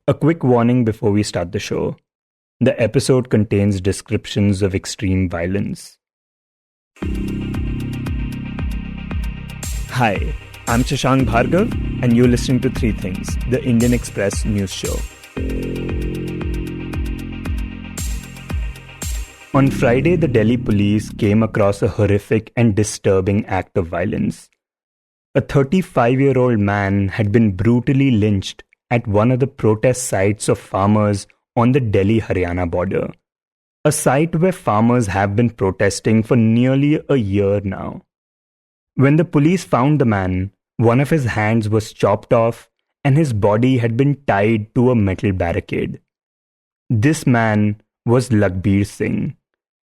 A quick warning before we start the show. The episode contains descriptions of extreme violence. Hi, I'm Shashank Bhargav, and you're listening to Three Things, the Indian Express news show. On Friday, the Delhi police came across a horrific and disturbing act of violence. A 35-year-old man had been brutally lynched at one of the protest sites of farmers on the Delhi-Haryana border, a site where farmers have been protesting for nearly a year now. When the police found the man, one of his hands was chopped off and his body had been tied to a metal barricade. This man was Lakhbir Singh,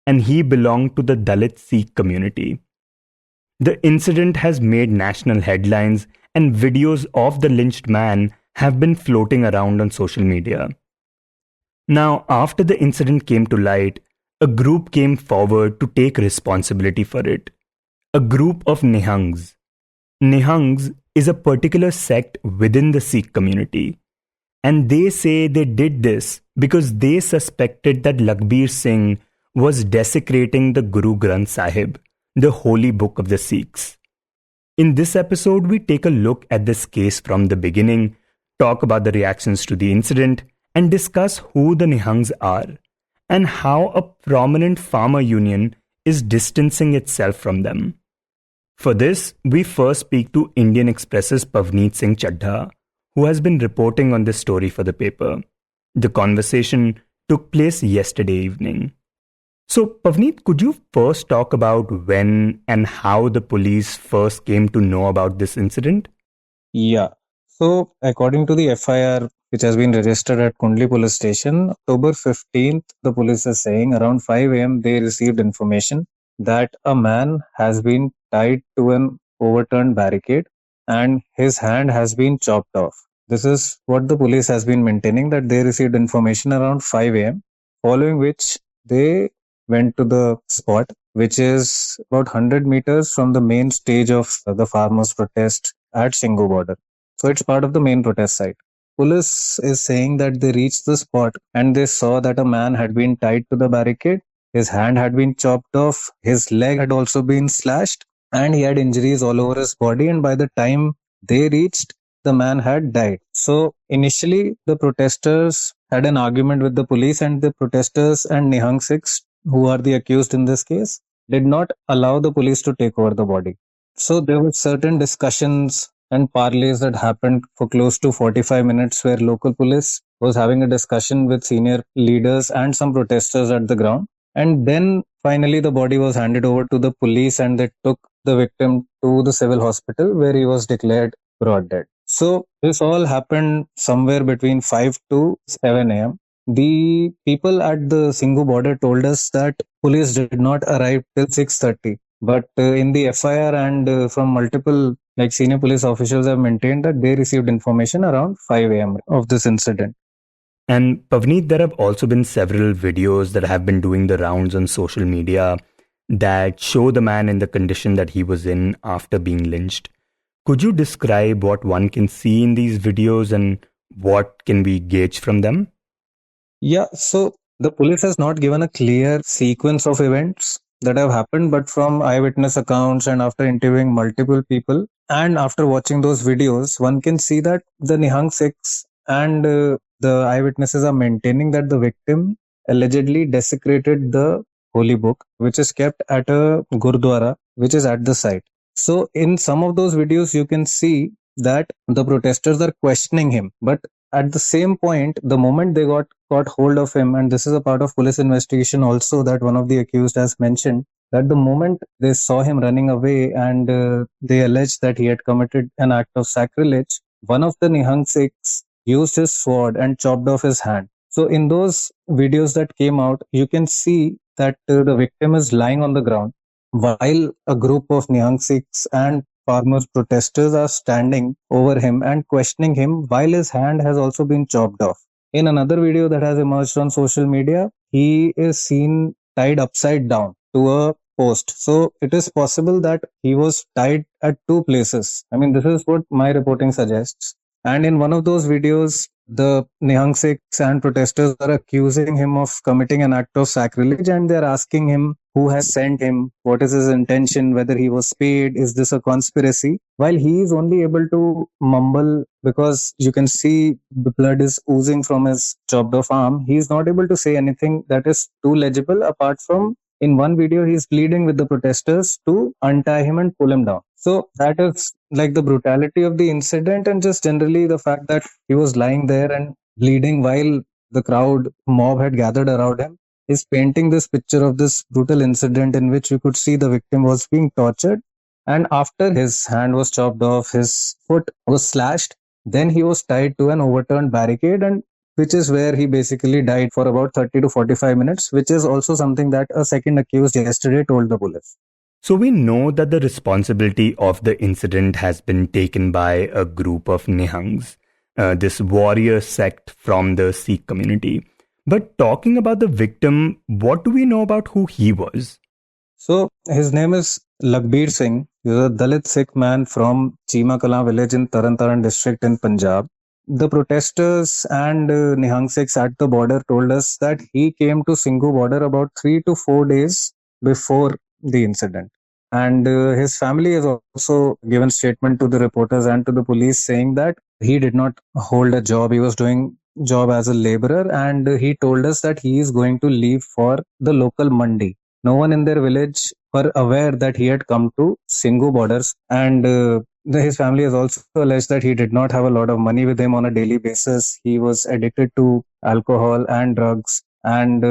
and he belonged to the Dalit Sikh community. The incident has made national headlines, and videos of the lynched man have been floating around on social media. Now, after the incident came to light, a group came forward to take responsibility for it. A group of Nihangs. Nihangs is a particular sect within the Sikh community. And they say they did this because they suspected that Lakhbir Singh was desecrating the Guru Granth Sahib, the holy book of the Sikhs. In this episode, we take a look at this case from the beginning, talk about the reactions to the incident, and discuss who the Nihangs are and how a prominent farmer union is distancing itself from them. For this, we first speak to Indian Express's Pavneet Singh Chadha, who has been reporting on this story for the paper. The conversation took place yesterday evening. So, Pavneet, could you first talk about when and how the police first came to know about this incident? Yeah. So, according to the FIR, which has been registered at Kundli Police Station, October 15th, the police is saying around 5 a.m. they received information that a man has been tied to an overturned barricade and his hand has been chopped off. This is what the police has been maintaining, that they received information around 5 a.m., following which they went to the spot, which is about 100 meters from the main stage of the farmers' protest at Singhu border. So it's part of the main protest site. Police is saying that they reached the spot and they saw that a man had been tied to the barricade, his hand had been chopped off, his leg had also been slashed, and he had injuries all over his body. And by the time they reached, the man had died. So initially, the protesters had an argument with the police, and the protesters and Nihang Sikhs, who are the accused in this case, did not allow the police to take over the body. So there were certain discussions and parleys that happened for close to 45 minutes, where local police was having a discussion with senior leaders and some protesters at the ground. And then finally the body was handed over to the police and they took the victim to the civil hospital, where he was declared broad dead. So this all happened somewhere between 5 to 7 a.m. The people at the Singhu border told us that police did not arrive till 6:30. But in the FIR and from multiple senior police officials have maintained that they received information around 5 a.m. of this incident. And Pavneet, there have also been several videos that have been doing the rounds on social media that show the man in the condition that he was in after being lynched. Could you describe what one can see in these videos and what can we gauge from them? Yeah, so the police has not given a clear sequence of events that have happened, but from eyewitness accounts and after interviewing multiple people and after watching those videos, one can see that the Nihang Sikhs and the eyewitnesses are maintaining that the victim allegedly desecrated the holy book, which is kept at a Gurdwara, which is at the site. So in some of those videos, you can see that the protesters are questioning him, but at the same point, the moment they got hold of him, and this is a part of police investigation also, that one of the accused has mentioned that the moment they saw him running away and they alleged that he had committed an act of sacrilege, one of the Nihang Sikhs used his sword and chopped off his hand. So in those videos that came out, you can see that the victim is lying on the ground while a group of Nihang Sikhs and farmers protesters are standing over him and questioning him while his hand has also been chopped off. In another video that has emerged on social media, he is seen tied upside down to a post. So it is possible that he was tied at two places. I mean, this is what my reporting suggests. And in one of those videos, the Nihang Sikhs and protesters are accusing him of committing an act of sacrilege, and they're asking him who has sent him, what is his intention, whether he was paid, is this a conspiracy? While he is only able to mumble because you can see the blood is oozing from his chopped off arm, he is not able to say anything that is too legible apart from in one video he is pleading with the protesters to untie him and pull him down. So that is like the brutality of the incident, and just generally the fact that he was lying there and bleeding while the crowd mob had gathered around him is painting this picture of this brutal incident in which you could see the victim was being tortured, and after his hand was chopped off, his foot was slashed, then he was tied to an overturned barricade, and which is where he basically died for about 30 to 45 minutes, which is also something that a second accused yesterday told the police. So we know that the responsibility of the incident has been taken by a group of Nihangs, this warrior sect from the Sikh community. But talking about the victim, what do we know about who he was? So his name is Lakhbir Singh. He's a Dalit Sikh man from Chima Kala village in Taran district in Punjab. The protesters and Nihang Sikhs at the border told us that he came to Singhu border about 3 to 4 days before the incident. And his family has also given statement to the reporters and to the police saying that he did not hold a job. He was doing job as a laborer, and he told us that he is going to leave for the local mandi. No one in their village were aware that he had come to Singhu borders, and his family has also alleged that he did not have a lot of money with him on a daily basis. He was addicted to alcohol and drugs, and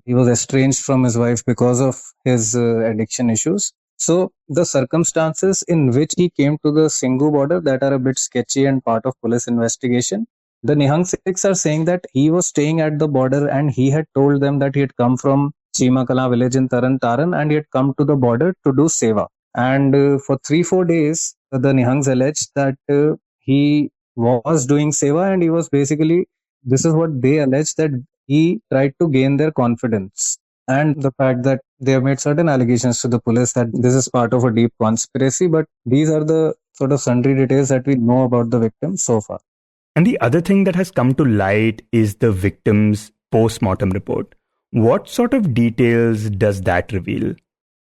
he was estranged from his wife because of his addiction issues. So the circumstances in which he came to the Singhu border that are a bit sketchy and part of police investigation. The Nihang Sikhs are saying that he was staying at the border and he had told them that he had come from Chima Kala village in Taran and he had come to the border to do seva. And for 3-4 days, the Nihangs alleged that he was doing seva, and he was basically, this is what they alleged, that he tried to gain their confidence. And the fact that they have made certain allegations to the police that this is part of a deep conspiracy, but these are the sort of sundry details that we know about the victim so far. And the other thing that has come to light is the victim's post-mortem report. What sort of details does that reveal?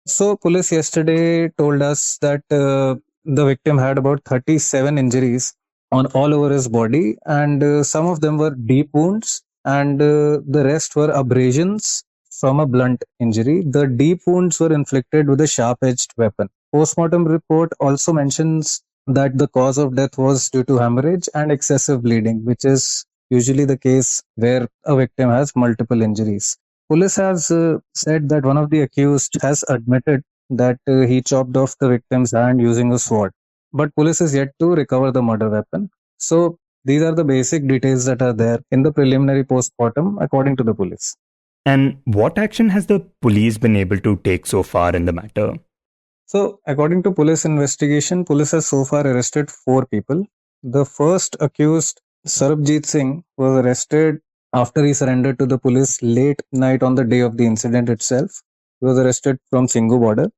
So police yesterday told us that the victim had about 37 injuries on all over his body, and some of them were deep wounds, and the rest were abrasions from a blunt injury. The deep wounds were inflicted with a sharp-edged weapon. Postmortem report also mentions that the cause of death was due to hemorrhage and excessive bleeding, which is usually the case where a victim has multiple injuries. Police has said that one of the accused has admitted that he chopped off the victim's hand using a sword. But police is yet to recover the murder weapon. So these are the basic details that are there in the preliminary post-mortem according to the police. And what action has the police been able to take so far in the matter? So according to police investigation, police has so far arrested 4 people. The first accused, Sarabjit Singh, was arrested after he surrendered to the police late night on the day of the incident itself. He was arrested from Singhu border.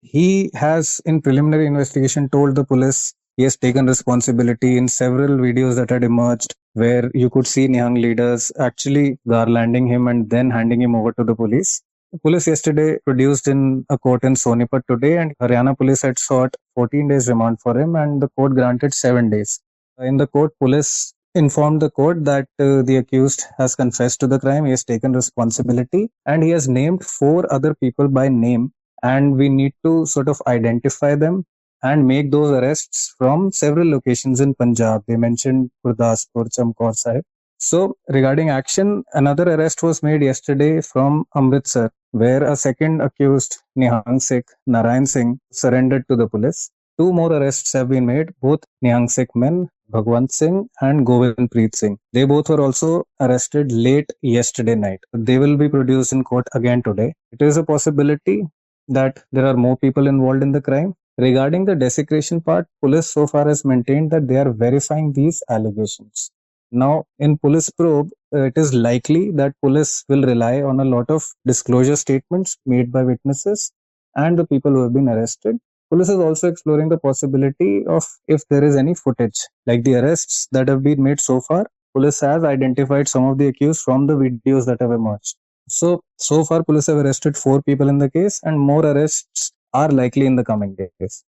He has, in preliminary investigation, told the police he has taken responsibility in several videos that had emerged where you could see Nihang leaders actually garlanding him and then handing him over to the police. The police yesterday produced in a court in Sonipat today, and Haryana police had sought 14 days remand for him, and the court granted 7 days. In the court, police informed the court that the accused has confessed to the crime, he has taken responsibility, and he has named 4 other people by name, and we need to sort of identify them and make those arrests from several locations in Punjab. They mentioned Gurdaspur, Chamkaur Sahib. So regarding action, another arrest was made yesterday from Amritsar, where a second accused, Nihang Sikh, Narayan Singh, surrendered to the police. 2 more arrests have been made, both Nihang Sikh men, Bhagwant Singh and Govind Preet Singh. They both were also arrested late yesterday night. They will be produced in court again today. It is a possibility that there are more people involved in the crime. Regarding the desecration part, police so far has maintained that they are verifying these allegations. Now, in police probe, it is likely that police will rely on a lot of disclosure statements made by witnesses and the people who have been arrested. Police is also exploring the possibility of if there is any footage, like the arrests that have been made so far. Police have identified some of the accused from the videos that have emerged. So far, police have arrested 4 people in the case, and more arrests are likely in the coming days.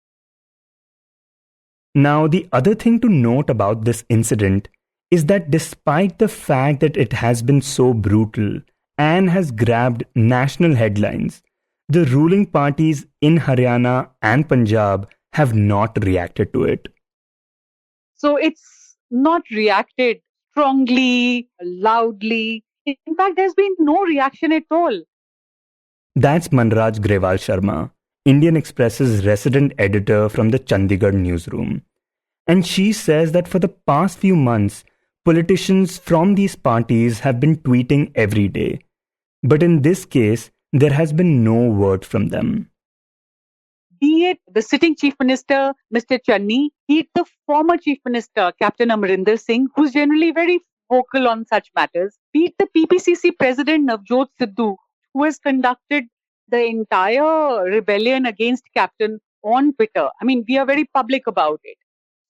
Now, the other thing to note about this incident is that despite the fact that it has been so brutal and has grabbed national headlines, the ruling parties in Haryana and Punjab have not reacted to it. So it's not reacted strongly, loudly. In fact, there's been no reaction at all. That's Manraj Grewal Sharma, Indian Express's resident editor from the Chandigarh newsroom. And she says that for the past few months, politicians from these parties have been tweeting every day. But in this case, there has been no word from them. Be it the sitting Chief Minister, Mr. Channi, be it the former Chief Minister, Captain Amarinder Singh, who's generally very vocal on such matters, be it the PPCC President Navjot Sidhu, who has conducted the entire rebellion against Captain on Twitter. I mean, we are very public about it.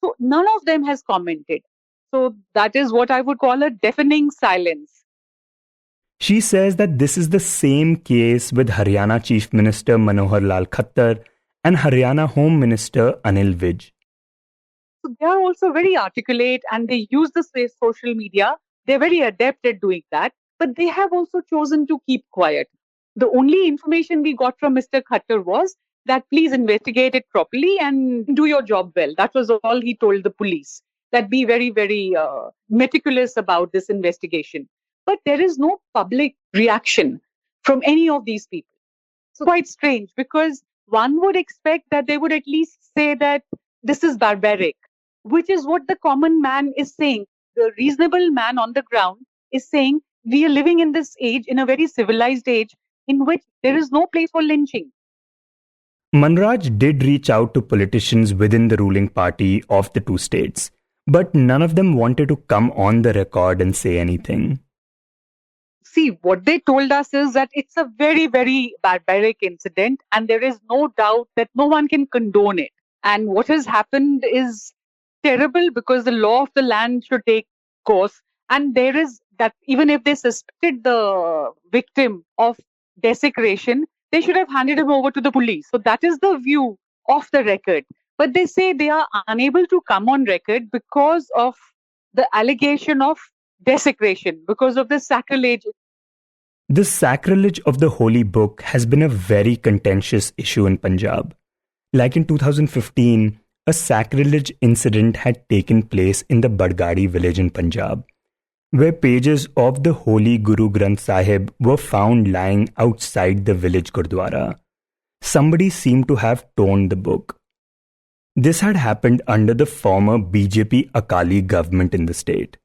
So none of them has commented. So that is what I would call a deafening silence. She says that this is the same case with Haryana Chief Minister Manohar Lal Khattar and Haryana Home Minister Anil Vij. So they are also very articulate and they use the social media. They're very adept at doing that, but they have also chosen to keep quiet. The only information we got from Mr. Khattar was that please investigate it properly and do your job well. That was all he told the police. That be very, very meticulous about this investigation. But there is no public reaction from any of these people. So quite strange because one would expect that they would at least say that this is barbaric, which is what the common man is saying. The reasonable man on the ground is saying we are living in this age, in a very civilized age, in which there is no place for lynching. Manraj did reach out to politicians within the ruling party of the two states, but none of them wanted to come on the record and say anything. See, what they told us is that it's a very, very barbaric incident, and there is no doubt that no one can condone it. And what has happened is terrible because the law of the land should take course. And there is that even if they suspected the victim of desecration, they should have handed him over to the police. So that is the view of the record. But they say they are unable to come on record because of the allegation of desecration, because of the sacrilege. The sacrilege of the holy book has been a very contentious issue in Punjab. Like in 2015, a sacrilege incident had taken place in the Badgadi village in Punjab, where pages of the holy Guru Granth Sahib were found lying outside the village Gurdwara. Somebody seemed to have torn the book. This had happened under the former BJP Akali government in the state.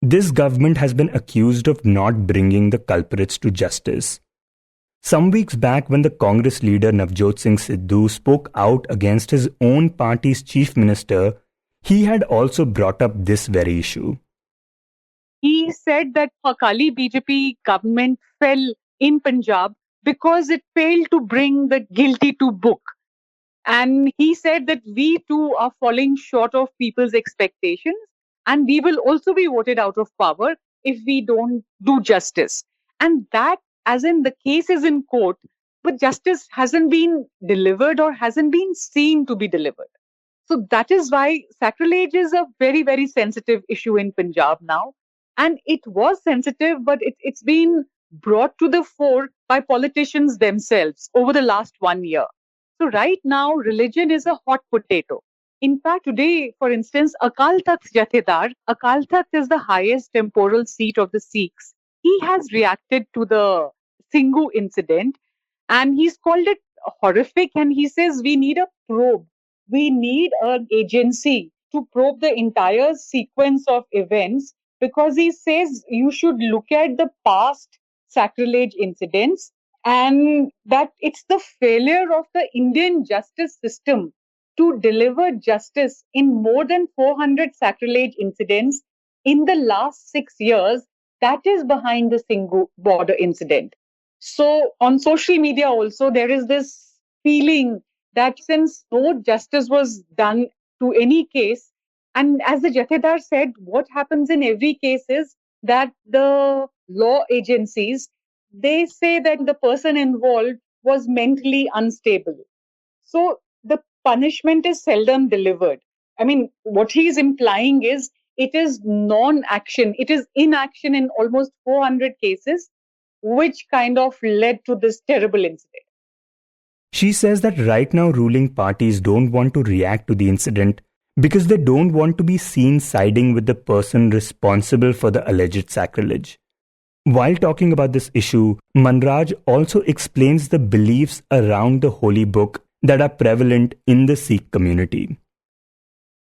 This government has been accused of not bringing the culprits to justice. Some weeks back, when the Congress leader Navjot Singh Sidhu spoke out against his own party's chief minister, he had also brought up this very issue. He said that Akali BJP government fell in Punjab because it failed to bring the guilty to book. And he said that we too are falling short of people's expectations and we will also be voted out of power if we don't do justice. And that, as in the case is in court, but justice hasn't been delivered or hasn't been seen to be delivered. So that is why sacrilege is a very, very sensitive issue in Punjab now. And it was sensitive, but it's been brought to the fore by politicians themselves over the last 1 year. So right now, religion is a hot potato. In fact, today, for instance, Akal Takht's Jathedar, Akal Takht is the highest temporal seat of the Sikhs. He has reacted to the Singhu incident and he's called it horrific and he says we need a probe. We need an agency to probe the entire sequence of events because he says you should look at the past sacrilege incidents and that it's the failure of the Indian justice system to deliver justice in more than 400 sacrilege incidents in the last 6 years that is behind the Singhu border incident. So on social media also there is this feeling that since no justice was done to any case, and as the Jathedar said, what happens in every case is that the law agencies, they say that the person involved was mentally unstable. So the punishment is seldom delivered. I mean, what he is implying is it is non-action, it is inaction in almost 400 cases, which kind of led to this terrible incident. She says that right now ruling parties don't want to react to the incident because they don't want to be seen siding with the person responsible for the alleged sacrilege. While talking about this issue, Manraj also explains the beliefs around the holy book that are prevalent in the Sikh community.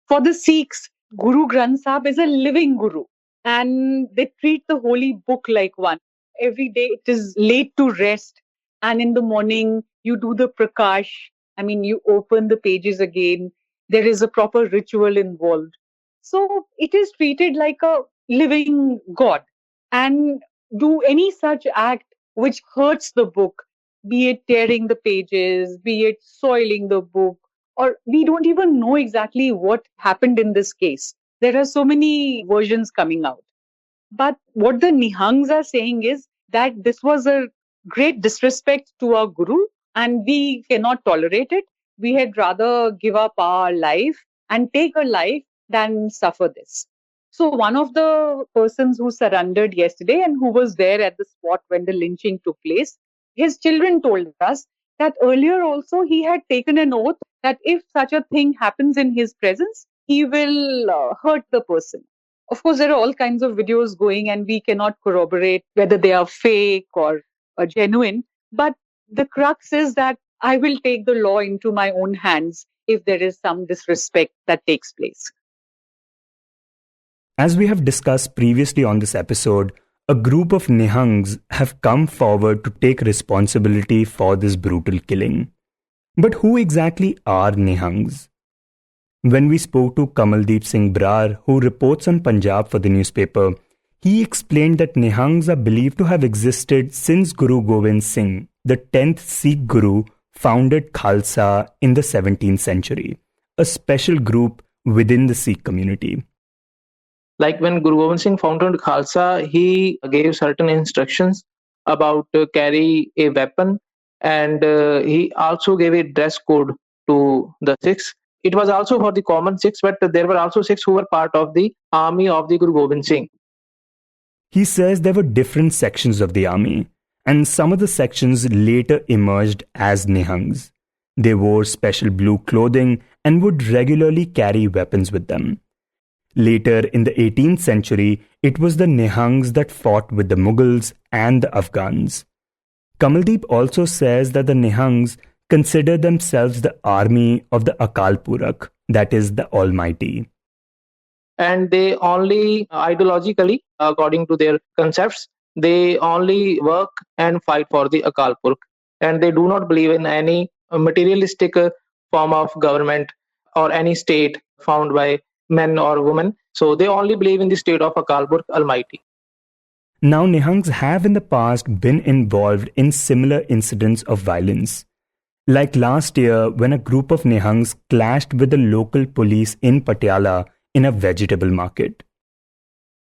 For the Sikhs, Guru Granth Sahib is a living guru, and they treat the holy book like one. Every day it is laid to rest, and in the morning you do the prakash. I mean, you open the pages again. There is a proper ritual involved. So it is treated like a living God. And do any such act which hurts the book, be it tearing the pages, be it soiling the book, or we don't even know exactly what happened in this case. There are so many versions coming out. But what the Nihangs are saying is that this was a great disrespect to our Guru and we cannot tolerate it. We had rather give up our life and take a life than suffer this. So one of the persons who surrendered yesterday and who was there at the spot when the lynching took place, his children told us that earlier also he had taken an oath that if such a thing happens in his presence, he will hurt the person. Of course, there are all kinds of videos going and we cannot corroborate whether they are fake or genuine. But the crux is that I will take the law into my own hands if there is some disrespect that takes place. As we have discussed previously on this episode, a group of Nihangs have come forward to take responsibility for this brutal killing. But who exactly are Nihangs? When we spoke to Kamaldeep Singh Brar, who reports on Punjab for the newspaper, he explained that Nihangs are believed to have existed since Guru Gobind Singh, the 10th Sikh Guru, founded Khalsa in the 17th century, a special group within the Sikh community. Like when Guru Gobind Singh founded Khalsa, he gave certain instructions about carry a weapon, and he also gave a dress code to the Sikhs. It was also for the common Sikhs, but there were also Sikhs who were part of the army of the Guru Gobind Singh. He says there were different sections of the army, and some of the sections later emerged as Nihangs. They wore special blue clothing and would regularly carry weapons with them. Later in the 18th century, it was the Nihangs that fought with the Mughals and the Afghans. Kamaldeep also says that the Nihangs consider themselves the army of the Akal Purakh, that is the Almighty. And they only, ideologically, according to their concepts, they only work and fight for the Akal Purakh. And they do not believe in any materialistic form of government or any state found by men or women. So they only believe in the state of Akal Purakh Almighty. Now, Nihangs have in the past been involved in similar incidents of violence. Like last year, when a group of Nihangs clashed with the local police in Patiala in a vegetable market.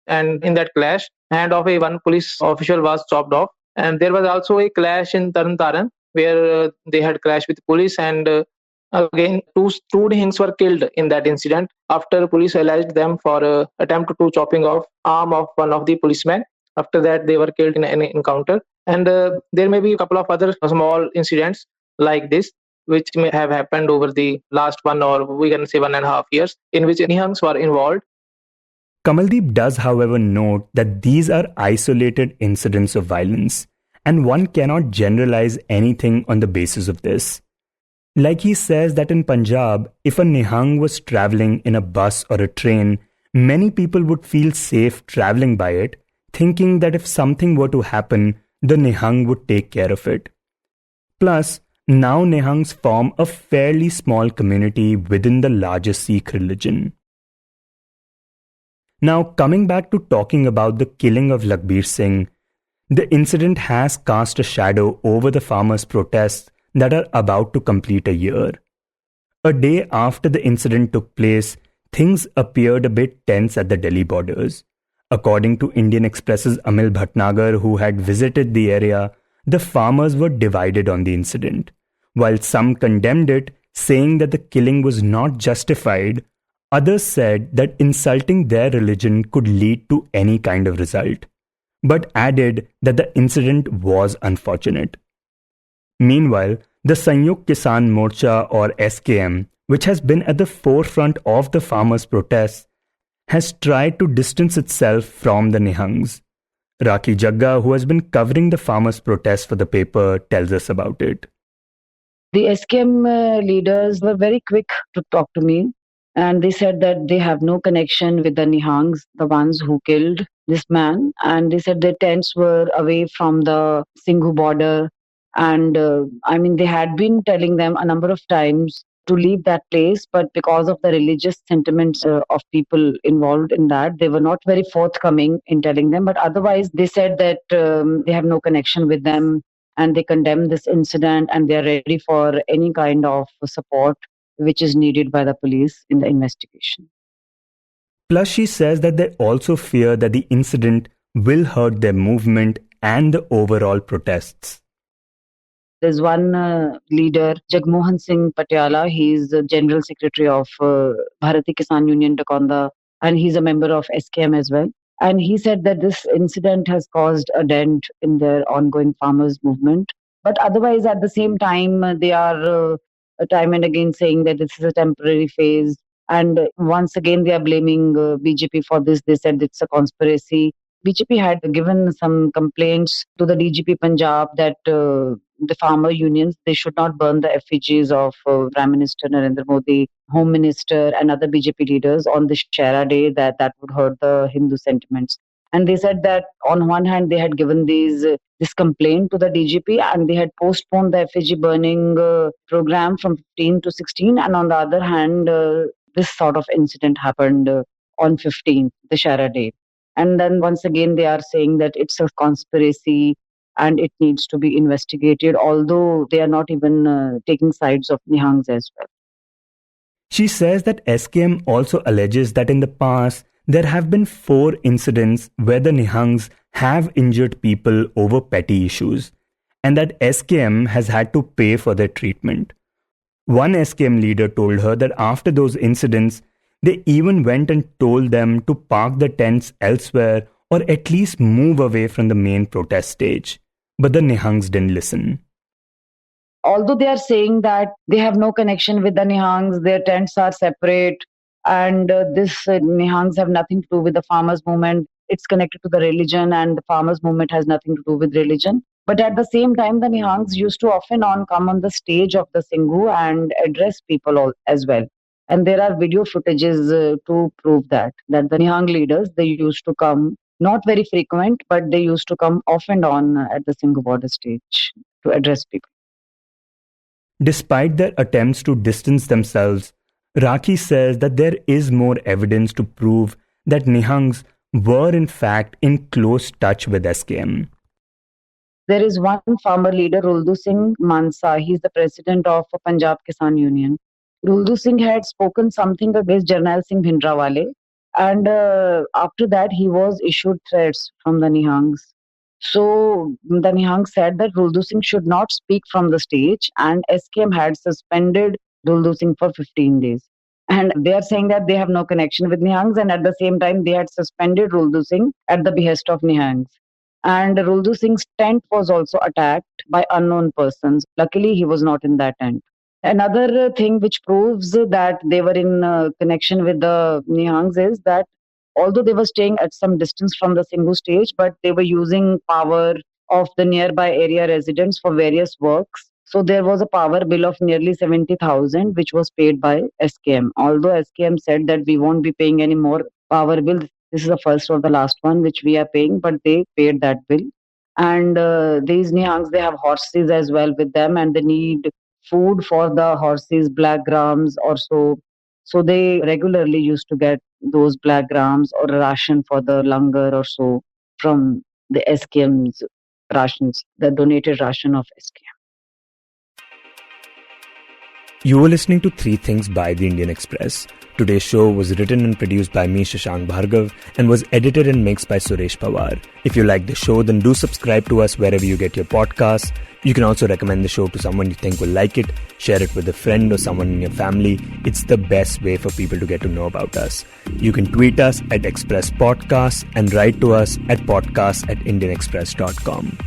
And in that clash, hand of one police official was chopped off. And there was also a clash in Taran where they had clashed with police, and again two Nihangs were killed in that incident after police alleged them for attempt to chopping off arm of one of the policemen. After that, they were killed in an encounter. And there may be a couple of other small incidents like this, which may have happened over the last 1 or we can say 1.5 years, in which Nihangs were involved. Kamaldeep does, however, note that these are isolated incidents of violence, and one cannot generalize anything on the basis of this. Like he says that in Punjab, if a Nihang was traveling in a bus or a train, many people would feel safe traveling by it, thinking that if something were to happen, the Nihang would take care of it. Plus, now Nihangs form a fairly small community within the larger Sikh religion. Now, coming back to talking about the killing of Lakhbir Singh, the incident has cast a shadow over the farmers' protests that are about to complete a year. A day after the incident took place, things appeared a bit tense at the Delhi borders. According to Indian Express's Amil Bhatnagar, who had visited the area, the farmers were divided on the incident. While some condemned it, saying that the killing was not justified, others said that insulting their religion could lead to any kind of result, but added that the incident was unfortunate. Meanwhile, the Sanyukt Kisan Morcha or SKM, which has been at the forefront of the farmers' protests, has tried to distance itself from the Nihangs. Rakhi Jagga, who has been covering the farmers' protests for the paper, tells us about it. The SKM leaders were very quick to talk to me, and they said that they have no connection with the Nihangs, the ones who killed this man. And they said their tents were away from the Singhu border. And they had been telling them a number of times to leave that place, but because of the religious sentiments of people involved in that, they were not very forthcoming in telling them. But otherwise, they said that they have no connection with them, and they condemn this incident, and they are ready for any kind of support which is needed by the police in the investigation. Plus, she says that they also fear that the incident will hurt their movement and the overall protests. There's one leader, Jagmohan Singh Patiala. He's the General Secretary of Bharati Kisan Union Takonda, and he's a member of SKM as well. And he said that this incident has caused a dent in their ongoing farmers' movement. But otherwise, at the same time, they are time and again saying that this is a temporary phase. And once again, they are blaming BJP for this. They said it's a conspiracy. BJP had given some complaints to the DGP Punjab that the farmer unions, they should not burn the effigies of Prime Minister Narendra Modi, Home Minister and other BJP leaders on the Shara Day, that would hurt the Hindu sentiments. And they said that on one hand, they had given this complaint to the DGP, and they had postponed the effigy burning program from 15 to 16. And on the other hand, this sort of incident happened on 15th, the Shara Day. And then once again, they are saying that it's a conspiracy and it needs to be investigated, although they are not even taking sides of Nihangs as well. She says that SKM also alleges that in the past, there have been 4 incidents where the Nihangs have injured people over petty issues, and that SKM has had to pay for their treatment. One SKM leader told her that after those incidents, they even went and told them to park the tents elsewhere or at least move away from the main protest stage. But the Nihangs didn't listen. Although they are saying that they have no connection with the Nihangs, their tents are separate, and this Nihangs have nothing to do with the farmers' movement. It's connected to the religion, and the farmers' movement has nothing to do with religion. But at the same time, the Nihangs used to often come on the stage of the Singhu and address people as well. And there are video footages to prove that the Nihang leaders, they used to come, not very frequent, but they used to come off and on at the Singhu border stage to address people. Despite their attempts to distance themselves, Rakhi says that there is more evidence to prove that Nihangs were in fact in close touch with SKM. There is one farmer leader, Ruldu Singh Mansa. He's the president of Punjab Kisan Union. Ruldu Singh had spoken something against Jarnail Singh Bhindranwale, and after that he was issued threats from the Nihangs. So the Nihang said that Ruldu Singh should not speak from the stage, and SKM had suspended Ruldu Singh for 15 days. And they are saying that they have no connection with Nihangs, and at the same time they had suspended Ruldu Singh at the behest of Nihangs. And Ruldu Singh's tent was also attacked by unknown persons. Luckily, he was not in that tent. Another thing which proves that they were in connection with the Nihangs is that although they were staying at some distance from the Singhu stage, but they were using power of the nearby area residents for various works. So there was a power bill of nearly 70,000, which was paid by SKM. Although SKM said that we won't be paying any more power bill, this is the first or the last one which we are paying, but they paid that bill. And these Nihangs, they have horses as well with them, and they need food for the horses, black grams or so. So they regularly used to get those black grams or a ration for the langar or so from the SKM's rations, the donated ration of SKM. You were listening to Three Things by The Indian Express. Today's show was written and produced by me, Shashank Bhargav, and was edited and mixed by Suresh Pawar. If you like the show, then do subscribe to us wherever you get your podcasts. You can also recommend the show to someone you think will like it, share it with a friend or someone in your family. It's the best way for people to get to know about us. You can tweet us at Express Podcasts and write to us at podcasts@indianexpress.com.